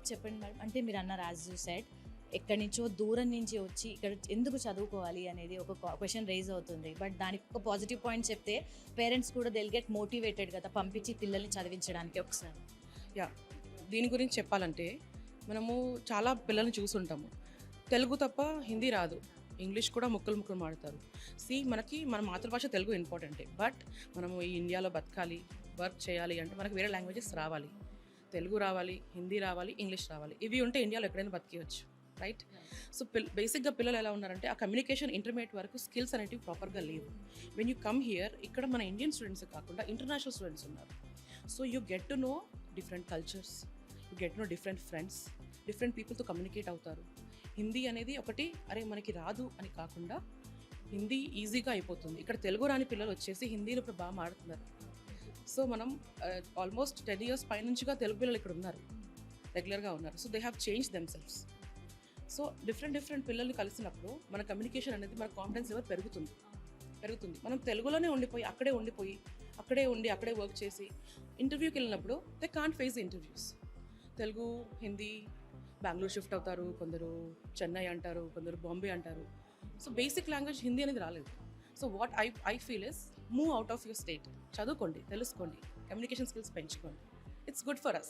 చెప్పండి మేడం. అంటే మీరు అన్నారు యాజ్ యూ సెడ్ ఎక్కడి నుంచో దూరం నుంచి వచ్చి ఇక్కడ ఎందుకు చదువుకోవాలి అనేది ఒక క్వశ్చన్ రైజ్ అవుతుంది. బట్ దానికి ఒక పాజిటివ్ పాయింట్ చెప్తే పేరెంట్స్ కూడా దిల్ గెట్ మోటివేటెడ్ కదా పంపించి పిల్లల్ని చదివించడానికి ఒకసారి. యా, దీని గురించి చెప్పాలంటే మనము చాలా పిల్లల్ని చూసుంటాము. తెలుగు తప్ప హిందీ రాదు, ఇంగ్లీష్ కూడా ముక్కలు ముక్కలు మాడతారు. మనకి మన మాతృభాష తెలుగు ఇంపార్టెంటే. బట్ మనము ఈ ఇండియాలో బతకాలి, వర్క్ చేయాలి అంటే మనకు వేరే లాంగ్వేజెస్ రావాలి. తెలుగు రావాలి, హిందీ రావాలి, ఇంగ్లీష్ రావాలి. ఇవి ఉంటే ఇండియాలో ఎక్కడైనా బతికేయచ్చు, రైట్? సో బేసిక్గా పిల్లలు ఎలా ఉన్నారంటే ఆ కమ్యూనికేషన్ ఇంటర్మీడియట్ వరకు స్కిల్స్ అనేటివి ప్రాపర్గా లేవు. వెన్ యూ కమ్ హియర్, ఇక్కడ మన ఇండియన్ స్టూడెంట్స్ కాకుండా ఇంటర్నేషనల్ స్టూడెంట్స్ ఉన్నారు. So you get to know different cultures, you get to know different friends, different పీపుల్తో కమ్యూనికేట్ అవుతారు. హిందీ అనేది ఒకటి అరే మనకి రాదు అని కాకుండా హిందీ ఈజీగా అయిపోతుంది. ఇక్కడ తెలుగు రాని పిల్లలు వచ్చేసి హిందీలో ఇప్పుడు బాగా మాడుతున్నారు. సో మనం ఆల్మోస్ట్ 10 years పైనుంచిగా తెలుగు పిల్లలు ఇక్కడ ఉన్నారు, రెగ్యులర్గా ఉన్నారు. So they have change themselves. So different పిల్లల్ని కలిసినప్పుడు మన కమ్యూనికేషన్ అనేది మన కాన్ఫిడెన్స్ లెవెల్ పెరుగుతుంది. మనం తెలుగులోనే ఉండిపోయి అక్కడే వర్క్ చేసి ఇంటర్వ్యూకి వెళ్ళినప్పుడు they can't face interviews. Telugu, Hindi, Bengaluru shift అవుతారు, కొందరు చెన్నై అంటారు, కొందరు బాంబే అంటారు. సో బేసిక్ లాంగ్వేజ్ హిందీ అనేది రాలేదు. So what I feel is move out of your state, చదువుకోండి, తెలుసుకోండి, కమ్యూనికేషన్ స్కిల్స్ పెంచుకోండి. It's good for us.